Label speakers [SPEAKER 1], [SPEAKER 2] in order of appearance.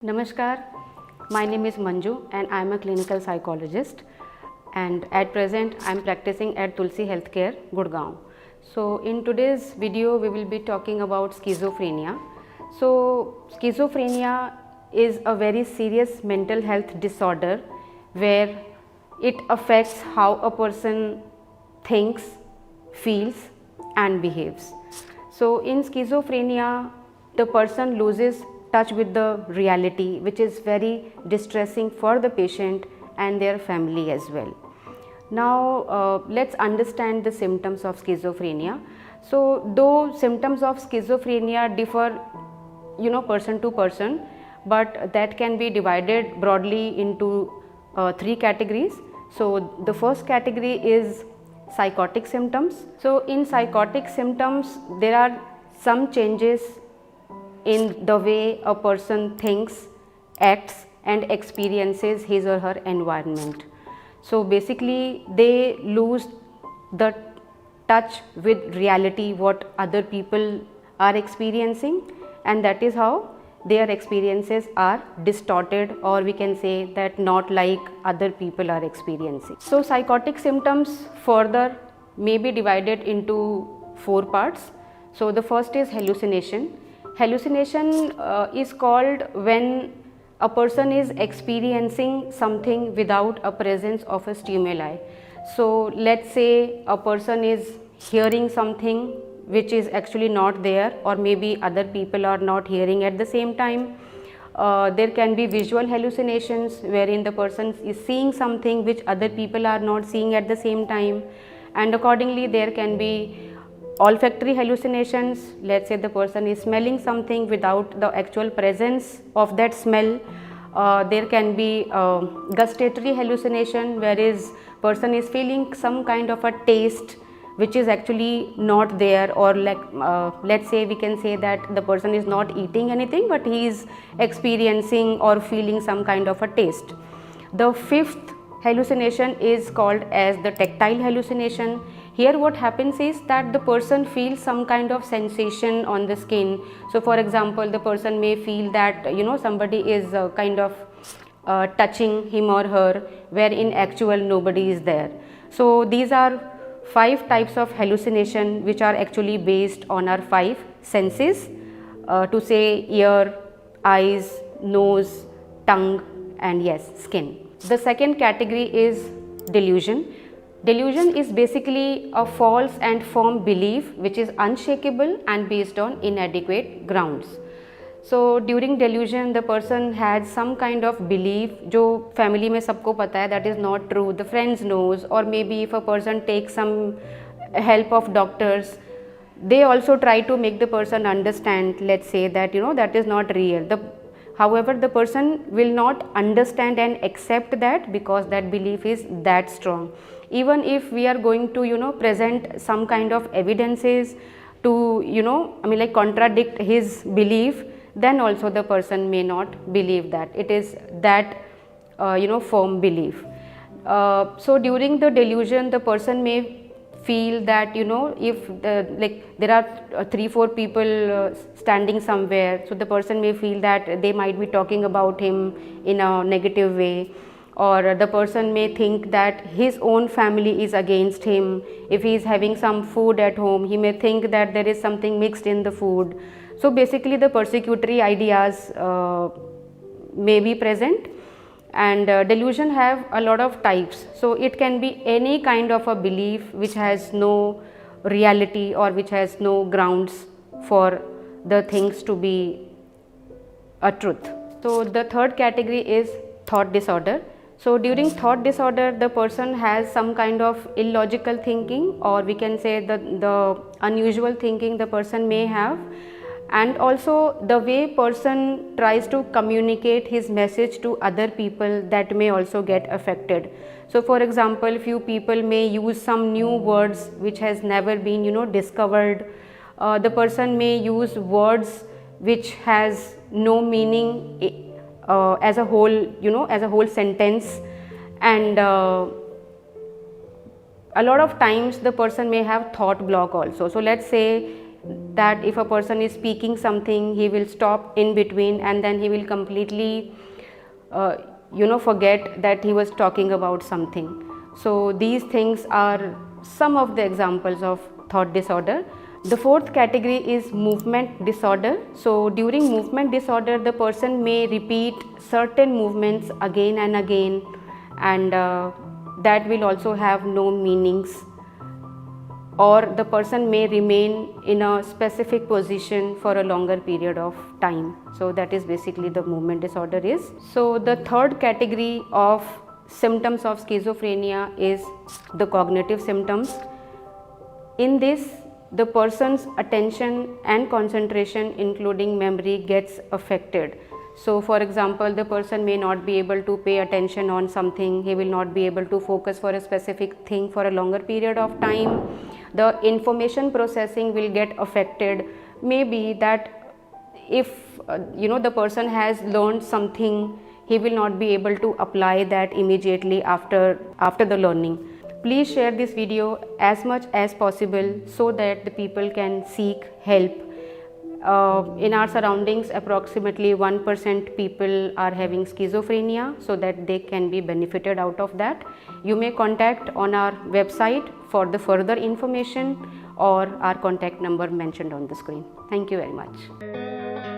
[SPEAKER 1] Namaskar, my name is Manju and I am a clinical psychologist, and at present I am practicing at Tulasi Healthcare, Gurgaon. So in today's video we will be talking about schizophrenia. So schizophrenia is a very serious mental health disorder where it affects how a person thinks, feels and behaves. So in schizophrenia the person loses touch with the reality, which is very distressing for the patient and their family as well. Now let's understand the symptoms of schizophrenia. So though symptoms of schizophrenia differ person to person, but that can be divided broadly into three categories. So the first category is psychotic symptoms. So in psychotic symptoms there are some changes in the way a person thinks, acts and experiences his or her environment. So basically they lose the touch with reality, what other people are experiencing, and that is how their experiences are distorted, or we can say that not like other people are experiencing. So psychotic symptoms further may be divided into four parts. So the first is hallucination. Hallucination is called when a person is experiencing something without a presence of a stimuli. So let's say a person is hearing something which is actually not there, or maybe other people are not hearing at the same time. There can be visual hallucinations wherein the person is seeing something which other people are not seeing at the same time, and accordingly there can be olfactory hallucinations. Let's say the person is smelling something without the actual presence of that smell. There can be gustatory hallucination, whereas person is feeling some kind of a taste which is actually not there, or like let's say we can say that the person is not eating anything but he is experiencing or feeling some kind of a taste. The fifth hallucination is called as the tactile hallucination. Here what happens is that the person feels some kind of sensation on the skin. So for example, the person may feel that somebody is kind of touching him or her, where in actual nobody is there. So these are 5 types of hallucination which are actually based on our 5 senses, to say ear, eyes, nose, tongue and yes, skin. The second category is delusion. Delusion is basically a false and firm belief which is unshakable and based on inadequate grounds. So during delusion the person has some kind of belief जो family में सबको पता है that is not true, the friends knows, or maybe if a person takes some help of doctors, they also try to make the person understand, let's say that that is not real. However, the person will not understand and accept that because that belief is that strong. Even if we are going to present some kind of evidences to contradict his belief, then also the person may not believe that it is that firm belief. So during the delusion the person may feel that if there are 3-4 people standing somewhere, so the person may feel that they might be talking about him in a negative way, or the person may think that his own family is against him. If he is having some food at home, he may think that there is something mixed in the food. So basically the persecutory ideas may be present, and delusion have a lot of types. So it can be any kind of a belief which has no reality or which has no grounds for the things to be a truth. So the third category is thought disorder. So during thought disorder the person has some kind of illogical thinking, or we can say the unusual thinking the person may have, and also the way person tries to communicate his message to other people, that may also get affected. So for example, few people may use some new words which has never been discovered. The person may use words which has no meaning as a whole sentence, and a lot of times the person may have thought block also. So let's say that if a person is speaking something, he will stop in between and then he will completely forget that he was talking about something. So these things are some of the examples of thought disorder. The fourth category is movement disorder. So during movement disorder, the person may repeat certain movements again and again, and that will also have no meanings, or the person may remain in a specific position for a longer period of time. So that is basically the movement disorder is. So the third category of symptoms of schizophrenia is the cognitive symptoms. In this, the person's attention and concentration, including memory, gets affected. So for example, the person may not be able to pay attention on something, he will not be able to focus for a specific thing for a longer period of time. The information processing will get affected. Maybe that if the person has learned something, he will not be able to apply that immediately after the learning. Please share this video as much as possible so that the people can seek help. In our surroundings, approximately 1% people are having schizophrenia, so that they can be benefited out of that. You may contact on our website for the further information or our contact number mentioned on the screen. Thank you very much.